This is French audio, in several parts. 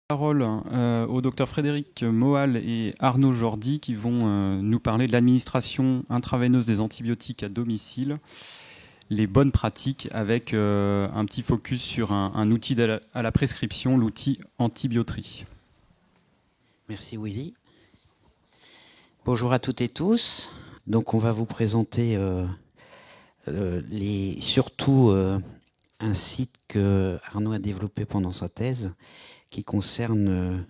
Parole au docteur Frédéric Moal et Arnaud Jordi qui vont nous parler de l'administration intraveineuse des antibiotiques à domicile, les bonnes pratiques avec un petit focus sur un outil à la prescription, l'outil Antibioterie. Merci Willy. Bonjour à toutes et tous. Donc on va vous présenter surtout un site que Arnaud a développé pendant sa thèse qui concerne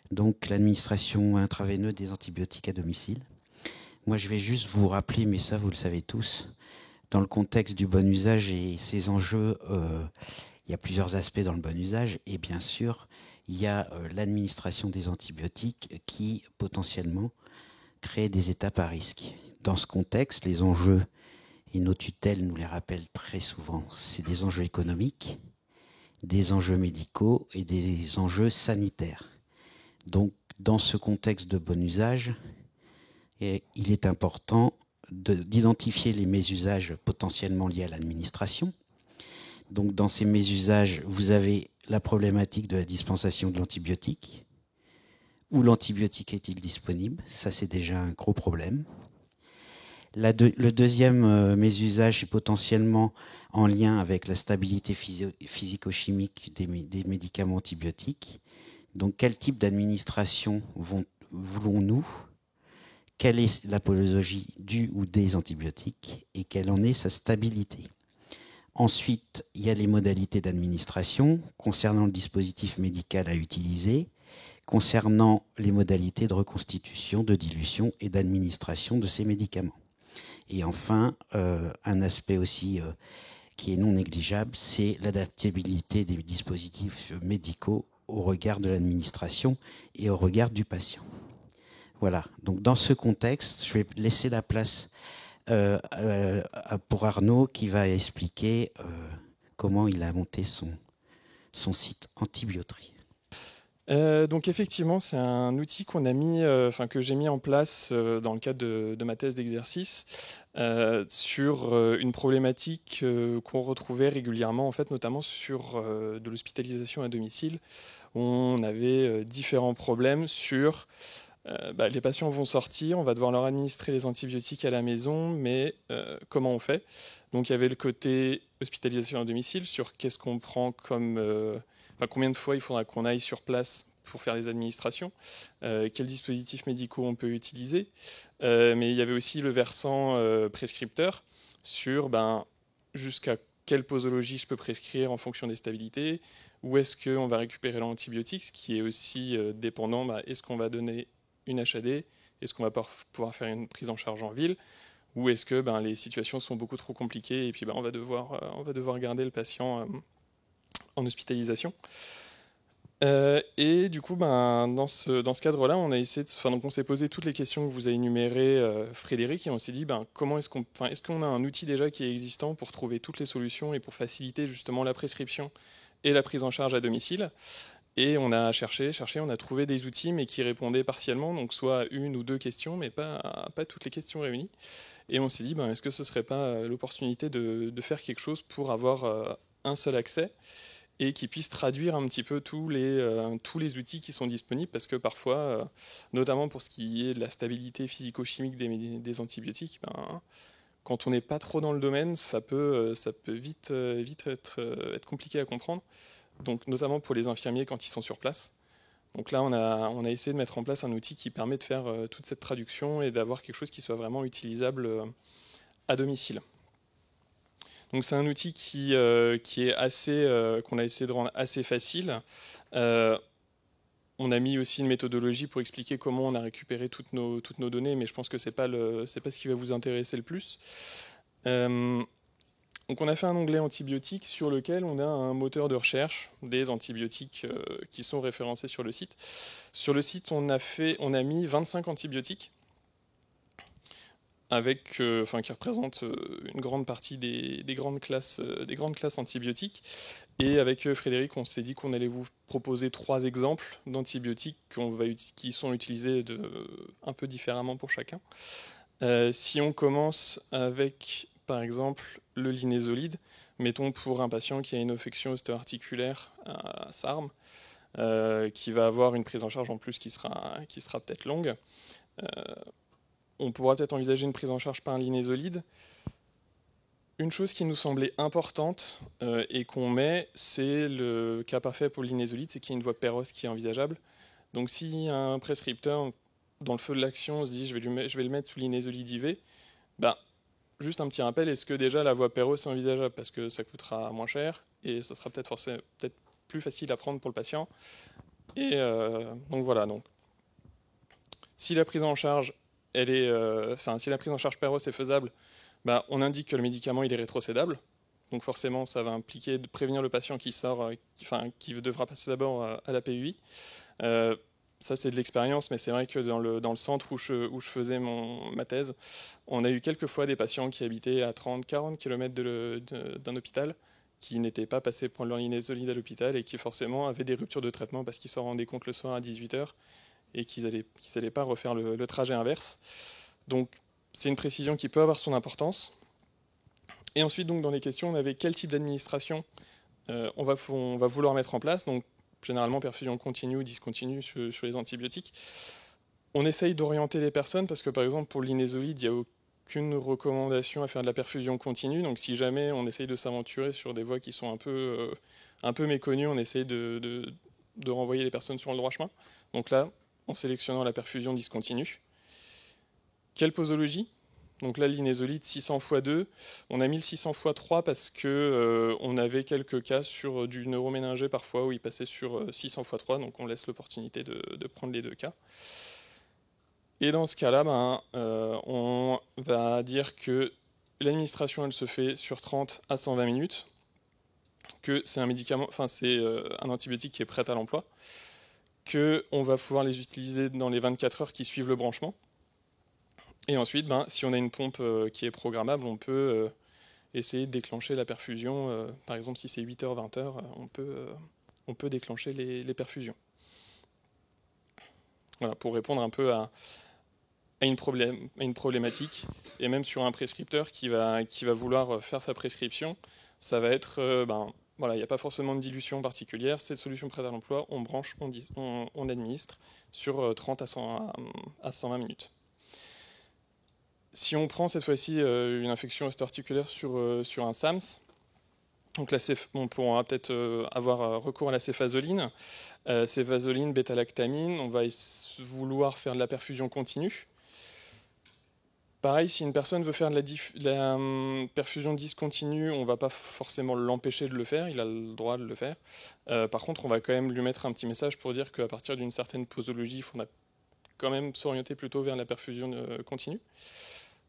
donc l'administration intraveineuse des antibiotiques à domicile. Moi je vais juste vous rappeler, mais ça vous le savez tous, dans le contexte du bon usage et ses enjeux, il y a plusieurs aspects dans le bon usage et bien sûr il y a l'administration des antibiotiques qui potentiellement crée des étapes à risque. Dans ce contexte, les enjeux, et nos tutelles nous les rappellent très souvent, c'est des enjeux économiques, des enjeux médicaux et des enjeux sanitaires. Donc, dans ce contexte de bon usage, il est important d'identifier les mésusages potentiellement liés à l'administration. Donc, dans ces mésusages, vous avez la problématique de la dispensation de l'antibiotique. Où l'antibiotique est-il disponible? Ça, c'est déjà un gros problème. Le deuxième mésusage est potentiellement en lien avec la stabilité physico-chimique des médicaments antibiotiques. Donc, quel type d'administration voulons-nous? Quelle est la posologie du ou des antibiotiques? Et quelle en est sa stabilité? Ensuite, il y a les modalités d'administration concernant le dispositif médical à utiliser, concernant les modalités de reconstitution, de dilution et d'administration de ces médicaments. Et enfin, un aspect aussi qui est non négligeable, c'est l'adaptabilité des dispositifs médicaux au regard de l'administration et au regard du patient. Voilà, donc dans ce contexte, je vais laisser la place pour Arnaud qui va expliquer comment il a monté son site Antibioterie. Donc effectivement, c'est un outil qu'on a mis, que j'ai mis en place dans le cadre de ma thèse d'exercice sur une problématique qu'on retrouvait régulièrement, en fait, notamment sur de l'hospitalisation à domicile. On avait différents problèmes sur les patients vont sortir, on va devoir leur administrer les antibiotiques à la maison, mais comment on fait? Donc il y avait le côté hospitalisation à domicile sur qu'est-ce qu'on prend comme combien de fois il faudra qu'on aille sur place pour faire les administrations, quels dispositifs médicaux on peut utiliser, mais il y avait aussi le versant prescripteur sur jusqu'à quelle posologie je peux prescrire en fonction des stabilités, où est-ce qu'on va récupérer l'antibiotique, ce qui est aussi dépendant, est-ce qu'on va donner une HAD, est-ce qu'on va pouvoir faire une prise en charge en ville, ou est-ce que les situations sont beaucoup trop compliquées et puis on va devoir garder le patient en hospitalisation. Et du coup, dans ce cadre-là, on a essayé donc on s'est posé toutes les questions que vous avez énumérées, Frédéric, et on s'est dit comment est-ce qu'on a un outil déjà qui est existant pour trouver toutes les solutions et pour faciliter justement la prescription et la prise en charge à domicile. Et on a cherché, on a trouvé des outils, mais qui répondaient partiellement, donc soit à une ou deux questions, mais pas toutes les questions réunies. Et on s'est dit, est-ce que ce ne serait pas l'opportunité de faire quelque chose pour avoir un seul accès et qui puisse traduire un petit peu tous les outils qui sont disponibles, parce que parfois, notamment pour ce qui est de la stabilité physico-chimique des antibiotiques, quand on n'est pas trop dans le domaine, ça peut vite être compliqué à comprendre. Donc notamment pour les infirmiers quand ils sont sur place. Donc là, on a essayé de mettre en place un outil qui permet de faire toute cette traduction et d'avoir quelque chose qui soit vraiment utilisable à domicile. Donc c'est un outil qui est assez, qu'on a essayé de rendre assez facile. On a mis aussi une méthodologie pour expliquer comment on a récupéré toutes nos données, mais je pense que c'est pas ce qui va vous intéresser le plus. Donc on a fait un onglet antibiotiques sur lequel on a un moteur de recherche des antibiotiques qui sont référencés sur le site. Sur le site, on a mis 25 antibiotiques qui représentent une grande partie des grandes classes antibiotiques. Et avec Frédéric, on s'est dit qu'on allait vous proposer 3 exemples d'antibiotiques qui sont utilisés un peu différemment pour chacun. Si on commence avec, par exemple, le linezolide, mettons pour un patient qui a une affection ostéo-articulaire à SARM, qui va avoir une prise en charge en plus qui sera peut-être longue. On pourra peut-être envisager une prise en charge par un linezolide. Une chose qui nous semblait importante et qu'on met, c'est le cas parfait pour le linezolide, c'est qu'il y a une voie Péros qui est envisageable. Donc si un prescripteur, dans le feu de l'action, se dit je vais le mettre sous linezolide IV, ben, juste un petit rappel, est-ce que déjà la voie Péros est envisageable? Parce que ça coûtera moins cher et ça sera peut-être plus facile à prendre pour le patient. Et donc voilà. Donc, si la prise en charge, si la prise en charge Péros est faisable, bah, on indique que le médicament il est rétrocédable. Donc forcément, ça va impliquer de prévenir le patient qui devra passer d'abord à la PUI. Ça, c'est de l'expérience, mais c'est vrai que dans le centre où je faisais ma thèse, on a eu quelques fois des patients qui habitaient à 30-40 km d'un hôpital, qui n'étaient pas passés prendre leur linezolide à l'hôpital et qui forcément avaient des ruptures de traitement parce qu'ils s'en rendaient compte le soir à 18h et qu'ils n'allaient pas refaire le trajet inverse. Donc, c'est une précision qui peut avoir son importance. Et ensuite, donc, dans les questions, on avait quel type d'administration on va vouloir mettre en place. Donc, généralement, perfusion continue ou discontinue sur les antibiotiques. On essaye d'orienter les personnes parce que, par exemple, pour le linezolide, il n'y a aucune recommandation à faire de la perfusion continue. Donc, si jamais on essaye de s'aventurer sur des voies qui sont un peu méconnues, on essaye de renvoyer les personnes sur le droit chemin. Donc là, en sélectionnant la perfusion discontinue. Quelle posologie? Donc là, l'inezolide 600 x 2. On a mis le 600 x 3 parce que on avait quelques cas sur du neuroméningé parfois où il passait sur 600 x 3. Donc on laisse l'opportunité de prendre les deux cas. Et dans ce cas-là, on va dire que l'administration, elle se fait sur 30 à 120 minutes, que c'est un médicament, c'est un antibiotique qui est prêt à l'emploi, qu'on va pouvoir les utiliser dans les 24 heures qui suivent le branchement. Et ensuite, si on a une pompe qui est programmable, on peut essayer de déclencher la perfusion. Par exemple, si c'est 8h, 20h, on peut déclencher les perfusions. Voilà, pour répondre un peu à une problématique. Et même sur un prescripteur qui va vouloir faire sa prescription, ça va être, il n'y a pas forcément de dilution particulière. Cette solution prête à l'emploi, on branche, on administre sur 30 à 120 minutes. Si on prend cette fois-ci une infection ostéo-articulaire sur un SAMS, donc on pourra peut-être avoir recours à la céfazoline. Céfazoline, bêta-lactamine, on va vouloir faire de la perfusion continue. Pareil, si une personne veut faire de la perfusion discontinue, on ne va pas forcément l'empêcher de le faire, il a le droit de le faire. Par contre, on va quand même lui mettre un petit message pour dire qu'à partir d'une certaine posologie, il faudra quand même s'orienter plutôt vers la perfusion continue.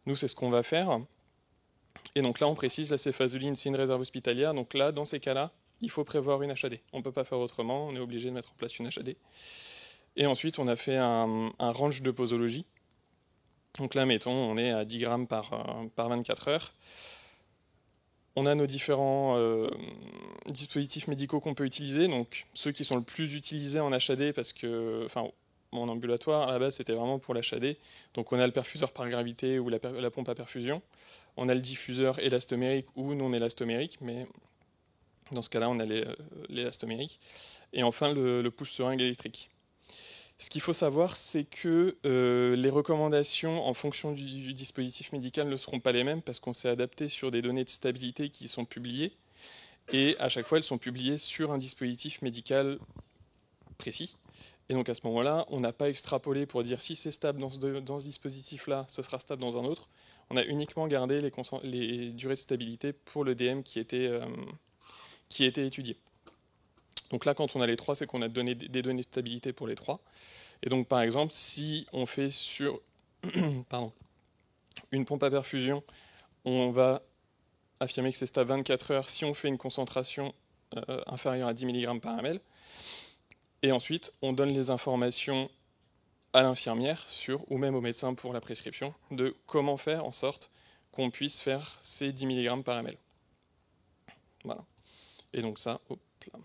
Nous, c'est ce qu'on va faire. Et donc là, on précise, la céfazoline, c'est une réserve hospitalière. Donc là, dans ces cas-là, il faut prévoir une HAD. On ne peut pas faire autrement, on est obligé de mettre en place une HAD. Et ensuite, on a fait un range de posologie. Donc là, mettons, on est à 10 grammes par 24 heures. On a nos différents dispositifs médicaux qu'on peut utiliser. Donc ceux qui sont le plus utilisés en HAD, parce que... en ambulatoire, à la base, c'était vraiment pour l'HAD. Donc, on a le perfuseur par gravité ou la pompe à perfusion. On a le diffuseur élastomérique ou non élastomérique, mais dans ce cas-là, on a l'élastomérique. Et enfin, le pousse-seringue électrique. Ce qu'il faut savoir, c'est que les recommandations en fonction du dispositif médical ne seront pas les mêmes parce qu'on s'est adapté sur des données de stabilité qui sont publiées. Et à chaque fois, elles sont publiées sur un dispositif médical précis. Et donc à ce moment-là, on n'a pas extrapolé pour dire si c'est stable dans ce dispositif-là, ce sera stable dans un autre. On a uniquement gardé les durées de stabilité pour le DM qui était étudié. Donc là, quand on a les trois, c'est qu'on a donné des données de stabilité pour les trois. Et donc par exemple, si on fait sur une pompe à perfusion, on va affirmer que c'est stable 24 heures si on fait une concentration inférieure à 10 mg par ml. Et ensuite, on donne les informations à l'infirmière ou même au médecin pour la prescription de comment faire en sorte qu'on puisse faire ces 10 mg par ml. Voilà. Et donc ça, hop là.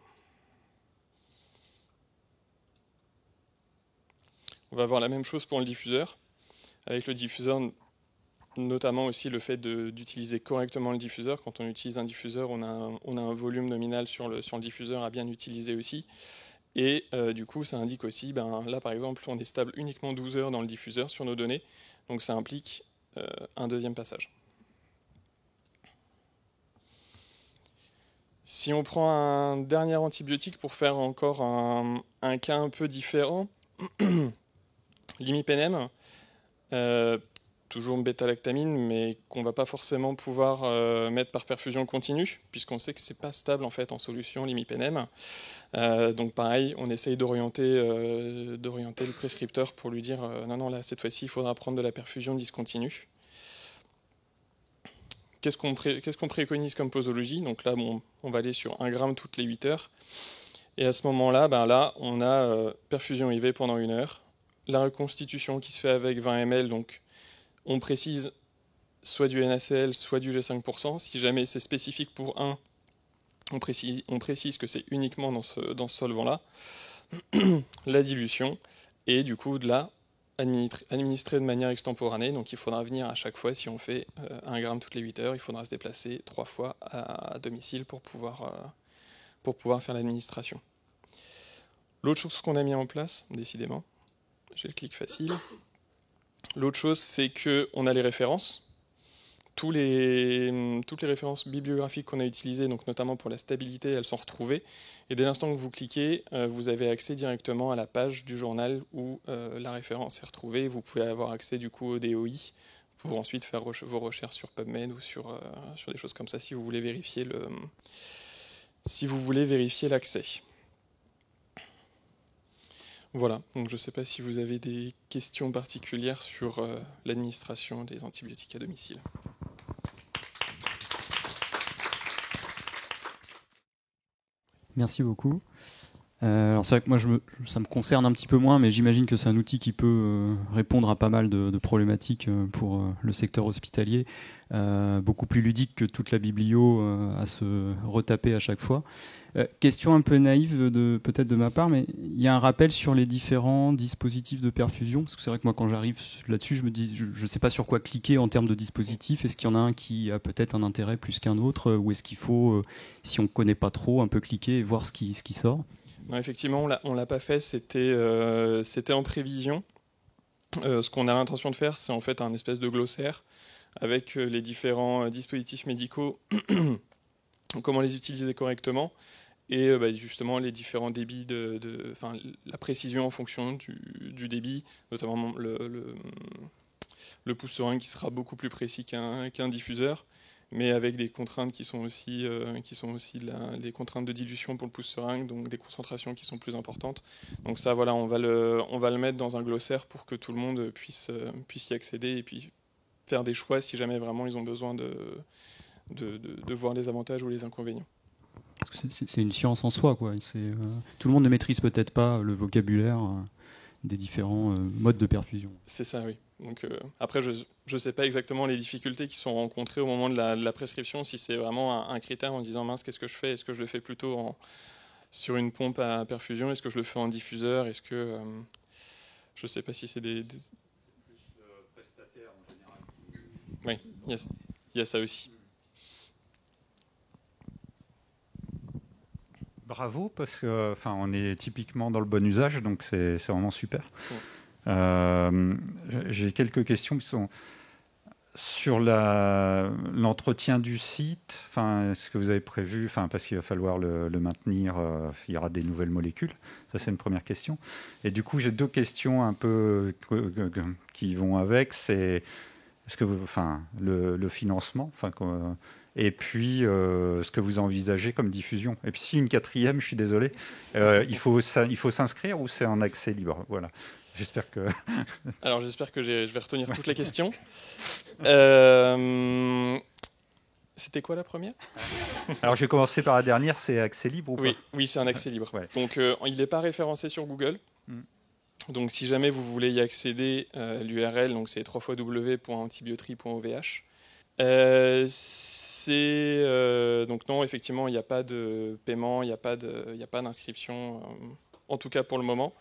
On va avoir la même chose pour le diffuseur. Avec le diffuseur, notamment aussi le fait d'utiliser correctement le diffuseur. Quand on utilise un diffuseur, on a un volume nominal sur le diffuseur à bien utiliser aussi. Et du coup, ça indique aussi, là par exemple, on est stable uniquement 12 heures dans le diffuseur sur nos données, donc ça implique un deuxième passage. Si on prend un dernier antibiotique pour faire encore un cas un peu différent, l'imipenem, toujours une bêta-lactamine, mais qu'on ne va pas forcément pouvoir mettre par perfusion continue, puisqu'on sait que c'est pas stable en fait en solution l'imipenem. Donc pareil, on essaye d'orienter le prescripteur pour lui dire non, là cette fois-ci il faudra prendre de la perfusion discontinue. Qu'est-ce qu'on préconise comme posologie? Donc là, on va aller sur 1 gramme toutes les 8 heures. Et à ce moment-là, là, on a perfusion IV pendant 1 heure. La reconstitution qui se fait avec 20 ml, donc on précise soit du NaCl, soit du G5%. Si jamais c'est spécifique pour un, on précise que c'est uniquement dans ce solvant-là. La dilution, et du coup, de là, administré de manière extemporanée, donc il faudra venir à chaque fois, si on fait 1 gramme toutes les 8 heures, il faudra se déplacer 3 fois à domicile pour pouvoir faire l'administration. L'autre chose qu'on a mis en place, décidément, j'ai le clic facile, l'autre chose c'est qu'on a les références, toutes les références bibliographiques qu'on a utilisées, donc notamment pour la stabilité, elles sont retrouvées. Et dès l'instant que vous cliquez, vous avez accès directement à la page du journal où la référence est retrouvée. Vous pouvez avoir accès du coup au DOI pour ensuite faire vos recherches sur PubMed ou sur des choses comme ça si vous voulez vérifier l'accès. Voilà, donc je ne sais pas si vous avez des questions particulières sur l'administration des antibiotiques à domicile. Merci beaucoup. Alors c'est vrai que moi ça me concerne un petit peu moins, mais j'imagine que c'est un outil qui peut répondre à pas mal de problématiques pour le secteur hospitalier, beaucoup plus ludique que toute la biblio à se retaper à chaque fois. Question un peu naïve peut-être de ma part, mais il y a un rappel sur les différents dispositifs de perfusion, parce que c'est vrai que moi quand j'arrive là-dessus, je me dis, je ne sais pas sur quoi cliquer en termes de dispositifs. Est-ce qu'il y en a un qui a peut-être un intérêt plus qu'un autre, ou est-ce qu'il faut, si on ne connaît pas trop, un peu cliquer et voir ce qui sort? Non, effectivement, on l'a pas fait, c'était en prévision. Ce qu'on a l'intention de faire, c'est en fait un espèce de glossaire avec les différents dispositifs médicaux, comment les utiliser correctement, et justement les différents débits, la précision en fonction du débit, notamment le pouce seringue qui sera beaucoup plus précis qu'un diffuseur, mais avec des contraintes qui sont aussi des contraintes de dilution pour le pouce seringue, donc des concentrations qui sont plus importantes. Donc ça, voilà, on va le mettre dans un glossaire pour que tout le monde puisse y accéder et puis faire des choix si jamais vraiment ils ont besoin de voir les avantages ou les inconvénients. C'est une science en soi, quoi. Tout le monde ne maîtrise peut-être pas le vocabulaire des différents modes de perfusion. C'est ça, oui. Donc, après, je ne sais pas exactement les difficultés qui sont rencontrées au moment de la prescription, si c'est vraiment un critère en disant mince, qu'est-ce que je fais? Est-ce que je le fais plutôt sur une pompe à perfusion? Est-ce que je le fais en diffuseur? Est-ce que je ne sais pas si c'est des... Plus prestataire en général. Oui, il y a ça aussi. Bravo, parce que on est typiquement dans le bon usage, donc c'est vraiment super. Ouais. J'ai quelques questions qui sont sur l'entretien du site. Est-ce que vous avez prévu, parce qu'il va falloir le maintenir, il y aura des nouvelles molécules. Ça, c'est une première question. Et du coup, j'ai 2 questions un peu qui vont avec. C'est est-ce que le financement, et puis ce que vous envisagez comme diffusion. Et puis si une 4e, je suis désolé, il faut s'inscrire ou c'est en accès libre? Voilà. J'espère que... Alors j'espère que je vais retenir toutes les questions. C'était quoi la première? Alors je vais commencer par la dernière, c'est accès libre ou pas? Oui, c'est un accès libre. Ouais. Donc il n'est pas référencé sur Google. Donc si jamais vous voulez y accéder, l'URL, donc c'est www.antibioterie.ovh. Donc non, effectivement, il n'y a pas de paiement, il n'y a pas d'inscription, en tout cas pour le moment.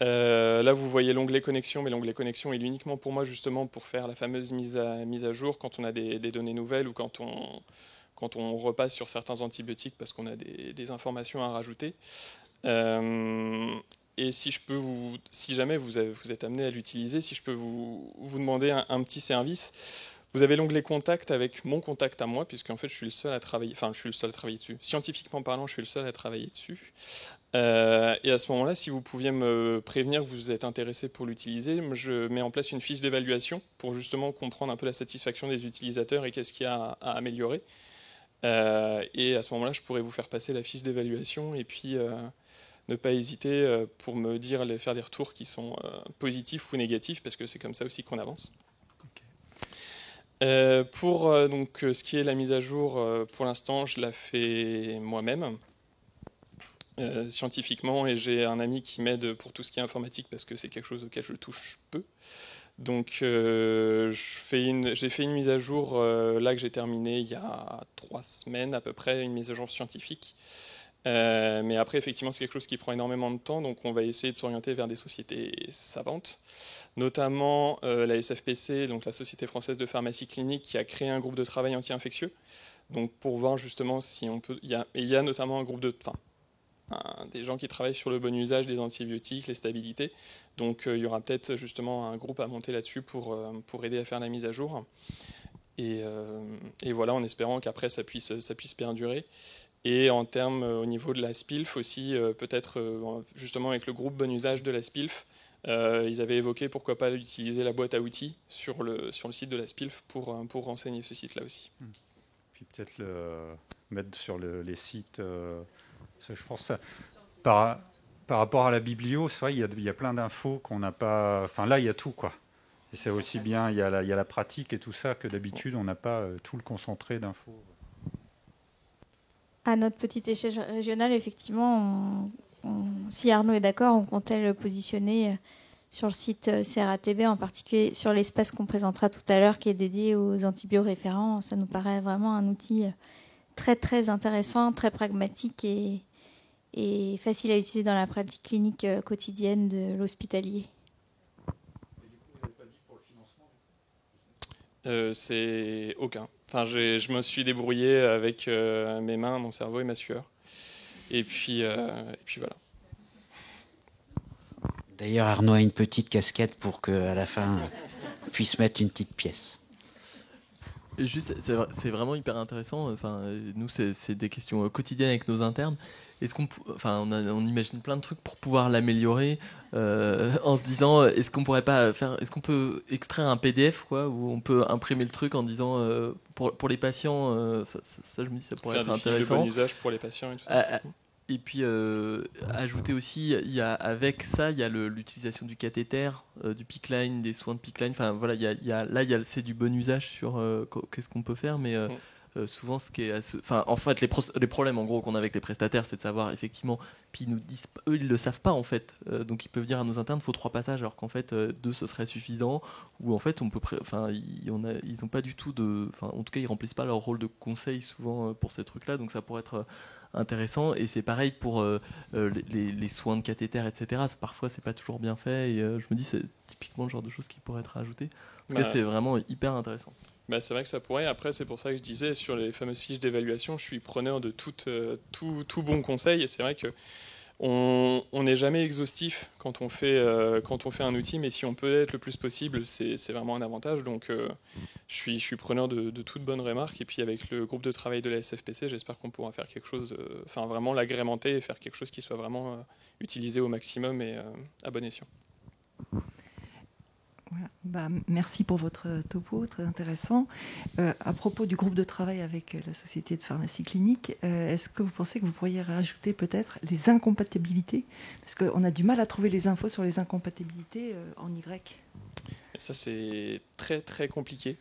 Là, vous voyez l'onglet connexion, mais l'onglet connexion est uniquement pour moi, justement, pour faire la fameuse mise à jour quand on a des données nouvelles ou quand on repasse sur certains antibiotiques parce qu'on a des informations à rajouter. Et si jamais vous êtes amené à l'utiliser, si je peux vous demander un petit service, vous avez l'onglet contact avec mon contact à moi, puisque en fait je suis le seul à travailler dessus. Scientifiquement parlant, je suis le seul à travailler dessus. Et à ce moment-là, si vous pouviez me prévenir que vous êtes intéressé pour l'utiliser, je mets en place une fiche d'évaluation pour justement comprendre un peu la satisfaction des utilisateurs et qu'est-ce qu'il y a à améliorer. Et à ce moment-là, je pourrais vous faire passer la fiche d'évaluation et puis ne pas hésiter pour me faire des retours qui sont positifs ou négatifs, parce que c'est comme ça aussi qu'on avance. Pour ce qui est la mise à jour, pour l'instant, je la fais moi-même. Scientifiquement, et j'ai un ami qui m'aide pour tout ce qui est informatique parce que c'est quelque chose auquel je touche peu. Donc j'ai fait une mise à jour là que j'ai terminée il y a 3 semaines à peu près, une mise à jour scientifique. Mais après, effectivement, c'est quelque chose qui prend énormément de temps, donc on va essayer de s'orienter vers des sociétés savantes, notamment la SFPC, donc la Société française de pharmacie clinique, qui a créé un groupe de travail anti-infectieux, donc pour voir justement si on peut... Il y a notamment un groupe des gens qui travaillent sur le bon usage des antibiotiques, les stabilités. Donc il y aura peut-être justement un groupe à monter là-dessus pour aider à faire la mise à jour. Et voilà, en espérant qu'après ça puisse perdurer. Et en termes au niveau de la SPILF aussi, peut-être justement avec le groupe bon usage de la SPILF, ils avaient évoqué pourquoi pas utiliser la boîte à outils sur le site de la SPILF pour renseigner ce site-là aussi. Puis peut-être mettre sur les sites... je pense ça, par rapport à la biblio, c'est vrai, il y a plein d'infos qu'on n'a pas... Enfin là, il y a tout, quoi. Et c'est aussi bien, il y a la pratique et tout ça, que d'habitude, on n'a pas tout le concentré d'infos. À notre petite échelle régionale, effectivement, si Arnaud est d'accord, on comptait le positionner sur le site CRATB, en particulier sur l'espace qu'on présentera tout à l'heure, qui est dédié aux antibioréférents. Ça nous paraît vraiment un outil très, très intéressant, très pragmatique et facile à utiliser dans la pratique clinique quotidienne de l'hospitalier. C'est aucun. Enfin, je me suis débrouillé avec mes mains, mon cerveau et ma sueur. Et puis voilà. D'ailleurs, Arnaud a une petite casquette pour qu'à la fin, on puisse mettre une petite pièce. Et juste, c'est vraiment hyper intéressant. Enfin, nous, c'est des questions quotidiennes avec nos internes. Est-ce on imagine plein de trucs pour pouvoir l'améliorer en se disant, est-ce qu'on peut extraire un PDF, quoi, où on peut imprimer le truc en disant pour les patients, ça je me dis ça pourrait être intéressant. Faire des bon usage pour les patients et tout ça. Et puis ajouter aussi, il y a l'utilisation du cathéter, du PICC-line, des soins de PICC-line. Enfin voilà, c'est du bon usage sur qu'est-ce qu'on peut faire, mais souvent ce qui est, en fait les problèmes en gros qu'on a avec les prestataires, c'est de savoir effectivement. Puis ils nous disent, eux ils le savent pas en fait, donc ils peuvent dire à nos internes, il faut 3 passages, alors qu'en fait 2 ce serait suffisant. Ou en fait ils ont pas du tout en tout cas ils remplissent pas leur rôle de conseil souvent pour ces trucs-là, donc ça pourrait être intéressant. Et c'est pareil pour les soins de cathéter, etc. Parfois c'est pas toujours bien fait, et je me dis c'est typiquement le genre de choses qui pourraient être ajoutées. Parce que c'est vraiment hyper intéressant. C'est vrai que ça pourrait. Après, c'est pour ça que je disais, sur les fameuses fiches d'évaluation, je suis preneur de tout bon conseil. Et c'est vrai que on n'est jamais exhaustif quand on fait un outil, mais si on peut l'être le plus possible, c'est vraiment un avantage. Donc, je suis preneur de toutes bonnes remarques. Et puis, avec le groupe de travail de la SFPC, j'espère qu'on pourra faire quelque chose, vraiment l'agrémenter et faire quelque chose qui soit vraiment utilisé au maximum et à bon escient. Voilà. Merci pour votre topo, très intéressant. À propos du groupe de travail avec la Société de pharmacie clinique, est-ce que vous pensez que vous pourriez rajouter peut-être les incompatibilités? Parce qu'on a du mal à trouver les infos sur les incompatibilités en Y. Et ça, c'est très, très compliqué.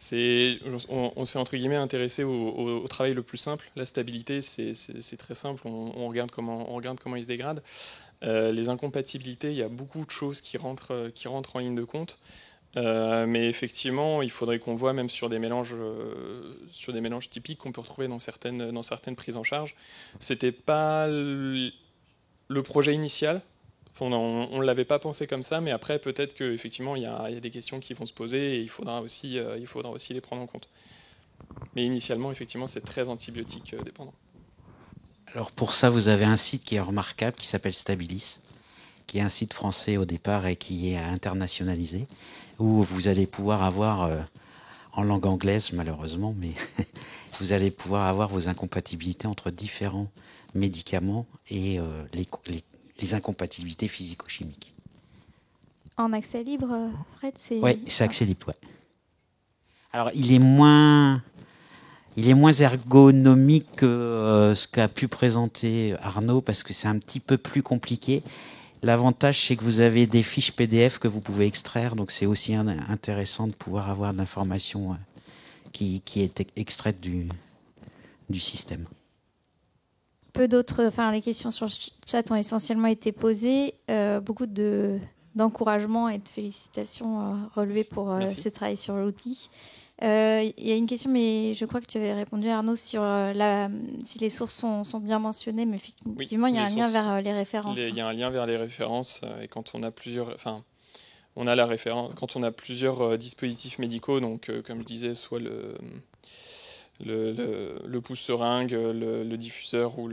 On s'est entre guillemets intéressé au travail le plus simple. La stabilité, c'est très simple. On regarde comment il se dégrade. Les incompatibilités, il y a beaucoup de choses qui rentrent en ligne de compte. Mais effectivement, il faudrait qu'on voit même sur des mélanges typiques qu'on peut retrouver dans certaines prises en charge. C'était pas le projet initial. On ne l'avait pas pensé comme ça, mais après peut-être qu'effectivement il y a des questions qui vont se poser et il faudra aussi les prendre en compte. Mais initialement, effectivement, c'est très antibiotique dépendant. Alors pour ça, vous avez un site qui est remarquable, qui s'appelle Stabilis, qui est un site français au départ et qui est internationalisé, où vous allez pouvoir avoir, en langue anglaise malheureusement, mais vous allez pouvoir avoir vos incompatibilités entre différents médicaments et les incompatibilités physico-chimiques. En accès libre, Fred, c'est... Oui, c'est accès libre, ouais. Alors, il est moins ergonomique que ce qu'a pu présenter Arnaud, parce que c'est un petit peu plus compliqué. L'avantage, c'est que vous avez des fiches PDF que vous pouvez extraire, donc c'est aussi intéressant de pouvoir avoir de l'information qui est extraite du système. Peu d'autres, enfin les questions sur le chat ont essentiellement été posées. Beaucoup d'encouragement et de félicitations relevées pour ce travail sur l'outil. Il y a une question, mais je crois que tu avais répondu, Arnaud, sur si les sources sont bien mentionnées, mais effectivement, il y a un lien vers les références. Il y a un lien vers les références, et quand on a plusieurs... on a la référence, quand on a plusieurs dispositifs médicaux, donc comme je disais, soit le pouce-seringue, le diffuseur ou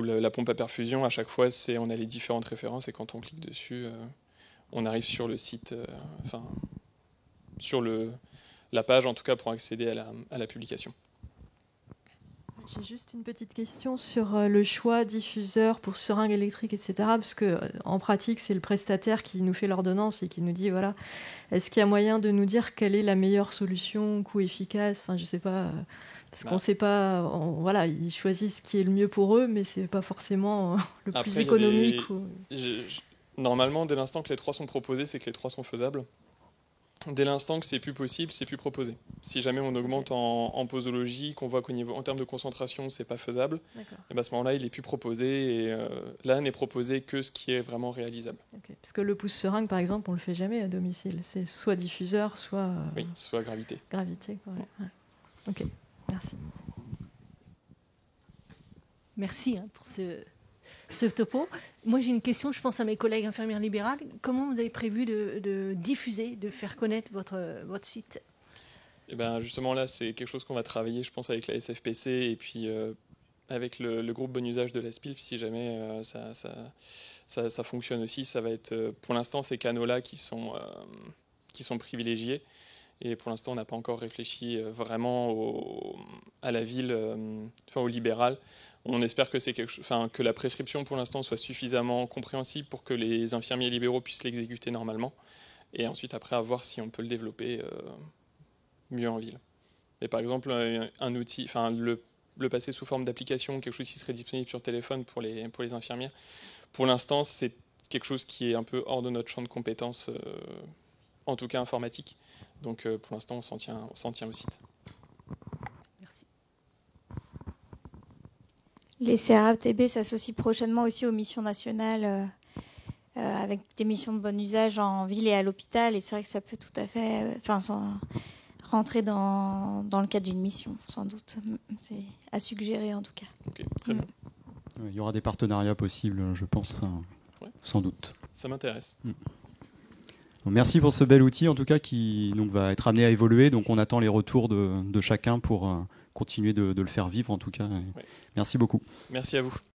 la pompe à perfusion, à chaque fois, on a les différentes références, et quand on clique dessus, on arrive sur le site, sur la page, en tout cas, pour accéder à la publication. J'ai juste une petite question sur le choix diffuseur pour seringue électrique, etc. Parce qu'en pratique, c'est le prestataire qui nous fait l'ordonnance et qui nous dit, voilà, est-ce qu'il y a moyen de nous dire quelle est la meilleure solution, coût efficace, enfin, je ne sais pas, parce qu'on ne sait pas, voilà, ils choisissent ce qui est le mieux pour eux, mais ce n'est pas forcément le plus économique. Normalement, dès l'instant que les trois sont proposés, c'est que les trois sont faisables. Dès l'instant que c'est plus possible, c'est plus proposé. Si jamais on augmente en posologie, qu'on voit qu'au niveau, en termes de concentration, c'est pas faisable, et à ce moment-là, il est plus proposé, et là n'est proposé que ce qui est vraiment réalisable. Okay. Parce que le pouce-seringue, par exemple, on le fait jamais à domicile. C'est soit diffuseur, soit... Oui, soit gravité. Gravité, quoi. Ouais. Ok, merci. Merci pour ce topo. Moi, j'ai une question, je pense à mes collègues infirmières libérales. Comment vous avez prévu de diffuser, de faire connaître votre site ? Et ben justement, là, c'est quelque chose qu'on va travailler, je pense, avec la SFPC et puis avec le groupe bon usage de la SPILF, si jamais ça fonctionne aussi. Ça va être, pour l'instant, ces canaux-là qui sont privilégiés. Et pour l'instant, on n'a pas encore réfléchi vraiment à la ville, au libéral. On espère que que la prescription pour l'instant soit suffisamment compréhensible pour que les infirmiers libéraux puissent l'exécuter normalement. Et ensuite, après, à voir si on peut le développer mieux en ville. Mais par exemple, un outil, le passer sous forme d'application, quelque chose qui serait disponible sur téléphone pour les infirmières. Pour l'instant, c'est quelque chose qui est un peu hors de notre champ de compétences, en tout cas informatique. Donc pour l'instant, on s'en tient au site. Merci. Les CRATB s'associent prochainement aussi aux missions nationales avec des missions de bon usage en ville et à l'hôpital. Et c'est vrai que ça peut tout à fait rentrer dans le cadre d'une mission, sans doute. C'est à suggérer en tout cas. Ok, très bien. Il y aura des partenariats possibles, je pense, sans doute. Ça m'intéresse. Merci pour ce bel outil, en tout cas, qui donc, va être amené à évoluer. Donc, on attend les retours de chacun pour continuer de le faire vivre, en tout cas. Ouais. Merci beaucoup. Merci à vous.